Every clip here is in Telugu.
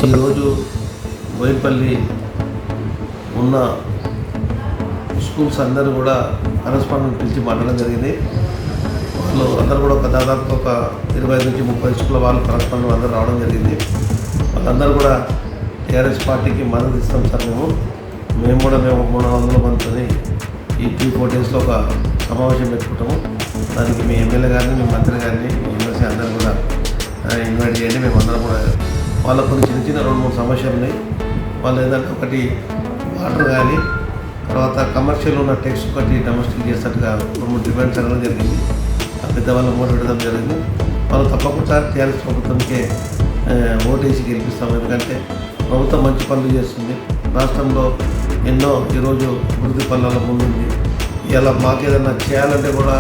ఈరోజు బోయినపల్లి ఉన్న స్కూల్స్ అందరూ కూడా కరస్పాండెంట్ పిలిచి మాట్లాడడం జరిగింది. వాళ్ళు అందరూ కూడా దాదాపు ఒక 25 నుంచి 30 స్కూళ్ళ వాళ్ళు కరస్పాండెంట్ అందరూ రావడం జరిగింది. వాళ్ళందరూ కూడా టీఆర్ఎస్ పార్టీకి మద్దతు ఇస్తాం సార్. మేము కూడా 300 మందితో ఈ 3-4 డేస్లో ఒక సమావేశం పెట్టుకుంటాము. దానికి మీ ఎమ్మెల్యే గారిని, మీ మంత్రి గారిని, మీ ఎమ్మెల్సీ అందరూ కూడా ఇన్వైట్ చేయండి. మేము అందరం కూడా వాళ్ళకు కొన్ని చిన్న 2-3 సమస్యలు ఉన్నాయి. వాళ్ళు ఏదంటే ఒకటి వాటర్ కానీ, తర్వాత కమర్షియల్ ఉన్న టెక్స్ట్ ఒకటి డొమెస్టిక్ చేసేట్టుగా 2-3 డిమాండ్స్ అనడం జరిగింది. ఆ పెద్దవాళ్ళు ఓటు పెట్టడం జరిగింది. వాళ్ళు తప్పకుండా టీఆర్ఎస్ ప్రభుత్వంకే ఓటేసి గెలిపిస్తాము. ఎందుకంటే ప్రభుత్వం మంచి పనులు చేస్తుంది. రాష్ట్రంలో ఎన్నో ఈరోజు అభివృద్ధి పనుల ముందుంది. ఇలా మాకు ఏదైనా చేయాలంటే కూడా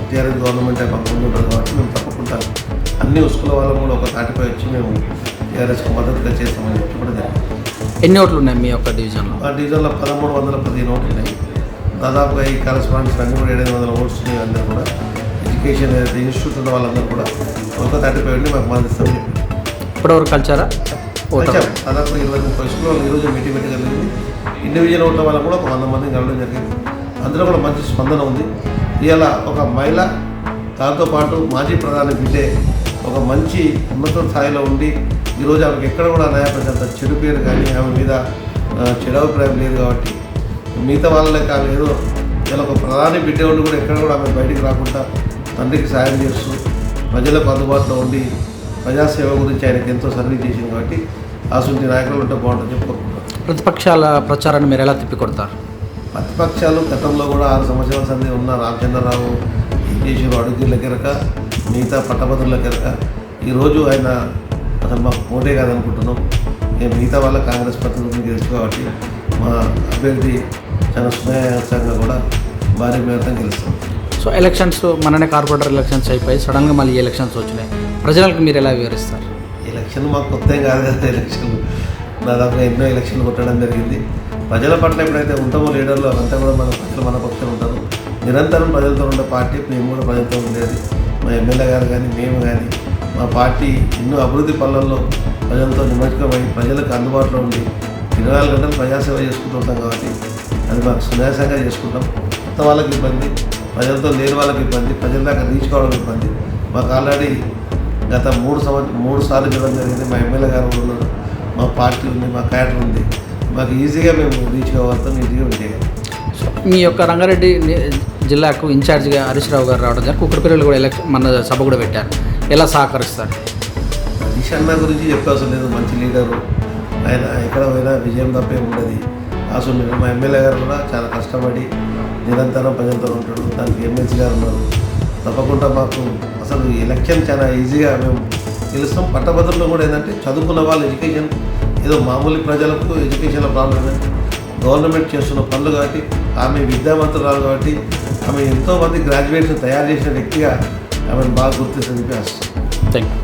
టీఆర్ఎస్ గవర్నమెంట్ మాకు ముందు ఉంటుంది. కాబట్టి మేము తప్పకుండా అన్ని స్కూల్ వాళ్ళం కూడా ఒక తాటిపై వచ్చి మేము టీఆర్ఎస్కి మద్దతుగా చేస్తామని చెప్పి కూడా జరిగింది. ఎన్ని ఓట్లు ఉన్నాయి మీ యొక్క డివిజన్లో? ఆ డివిజన్లో 1315 ఓట్లు ఉన్నాయి. దాదాపుగా ఈ కరస్పాండెంట్స్ అన్నీ కూడా 700 ఓట్స్ ఉన్నాయి. అందరూ కూడా ఎడ్యుకేషన్ ఇన్స్టిట్యూట్ ఉన్న వాళ్ళందరూ కూడా ఒక తాటిపై ఉండి మాకు మద్దతిస్తామని చెప్పి ఇప్పటివరకు కలిసారా? దాదాపు 20-30 స్కూల్ వాళ్ళు ఈరోజు మీటింగ్ జరిగింది. ఇండివిజువల్ ఓట్ల వాళ్ళకు కూడా ఒక 100 మందిని కలవడం జరిగింది. అందులో కూడా మంచి స్పందన ఉంది. ఇవాళ ఒక మహిళ, దాంతోపాటు మాజీ ప్రధాని బిడ్డే ఒక మంచి ఉన్నత స్థాయిలో ఉండి ఈరోజు ఆమెకు ఎక్కడ కూడా న్యాయపరిచేంత చెడు పేరు కానీ, ఆమె మీద చెడు అభిప్రాయం లేదు. కాబట్టి మిగతా వాళ్ళే కాదు, ఏదో ఇలా ఒక ప్రధాని బిడ్డ ఉండి కూడా ఎక్కడ కూడా ఆమె బయటికి రాకుండా తండ్రికి సాయం చేస్తూ ప్రజలకు అందుబాటులో ఉండి ప్రజాసేవ గురించి ఆయనకి ఎంతో సర్వీస్ చేసింది. కాబట్టి అసలు నాయకులు ఉంటే బాగుంటుంది చెప్పుకుంటున్నాను. ప్రతిపక్షాల ప్రచారాన్ని మీరు ఎలా తిప్పికొడతారు? ప్రతిపక్షాలు గతంలో కూడా 6 సంవత్సరాల సంది ఉన్న రామచంద్రరావు ఏం చేసారు? అడుగుల కెరక, మిగతా పట్టభద్రుల కెరక. ఈరోజు ఆయన అసలు మాకు ఓటే కాదనుకుంటున్నాం. మేము మిగతా వాళ్ళ కాంగ్రెస్ పార్టీ గురించి తెలుసు. కాబట్టి మా అభ్యర్థి చాలా సునాయాసంగా కూడా భారీ మేరతో గెలుస్తాం. సో ఎలక్షన్స్ మననే కార్పొరేటర్ ఎలక్షన్స్ అయిపోయి సడన్గా మళ్ళీ ఎలక్షన్స్ వచ్చినాయి. ప్రజలకు మీరు ఎలా వివరిస్తారు? ఎలక్షన్ మాకు కొత్త ఏం కాదు కదా. ఎలక్షన్లు దాదాపుగా ఎన్నో ఎలక్షన్లు కొట్టడం జరిగింది. ప్రజల పట్ల ఎప్పుడైతే ఉంటామో లీడర్లు అంతా కూడా ప్రజలు మన పక్షం ఉంటారు. నిరంతరం ప్రజలతో ఉండే పార్టీ. మేము కూడా ప్రజలతో ఉండేది. మా ఎమ్మెల్యే గారు కానీ, మేము కానీ, మా పార్టీ ఎన్నో అభివృద్ధి పనులలో ప్రజలతో నిమజ్జనమై ప్రజలకు అందుబాటులో ఉండి 24 గంటలు ప్రజాసేవ చేసుకుంటూ ఉంటాం. కాబట్టి అది మాకు సునాయాసంగా చేసుకుంటాం. కొత్త వాళ్ళకి ఇబ్బంది, ప్రజలతో లేని వాళ్ళకి ఇబ్బంది, ప్రజల దాకా రీచ్ కావడం ఇబ్బంది. మాకు ఆల్రెడీ గత 3 సార్లు చూడడం జరిగింది. మా ఎమ్మెల్యే గారు ఉన్నారు, మా పార్టీ ఉంది, మా క్యాడర్ ఉంది. మాకు ఈజీగా మేము రీచ్ కావడం, ఈజీగా చేయగలం. సో మీ యొక్క రంగారెడ్డి జిల్లాకు ఇన్ఛార్జిగా హరీష్ రావు గారు రావడం జరిగింది. కుక్కడపల్లిలో కూడా మన సభ కూడా పెట్టారు. ఎలా సహకరిస్తారు? హరీష్ అన్న గురించి చెప్పవలసిన లేదు. మంచి లీడరు ఆయన. ఎక్కడ పోయినా విజయం తప్పే ఉండదు. అసలు మా ఎమ్మెల్యే గారు కూడా చాలా కష్టపడి నిరంతరం ప్రజలతో ఉంటాడు. దానికి ఎమ్మెల్సీ గారు ఉన్నారు. తప్పకుండా మాకు అసలు ఎలక్షన్ చాలా ఈజీగా మేము గెలుస్తాం. పట్టభద్రుల్లో కూడా ఏంటంటే చదువుకున్న వాళ్ళు ఎడ్యుకేషన్ ఏదో మామూలు ప్రజలకు ఎడ్యుకేషన్లో ప్రాబ్లం ఏంటంటే గవర్నమెంట్ చేస్తున్న పనులు. కాబట్టి ఆమె విద్యావంతురాలు. కాబట్టి ఆమె ఎంతోమంది గ్రాడ్యుయేట్స్ తయారు చేసిన వ్యక్తిగా ఆమెను బాగా గుర్తిస్తుంది. Thank you.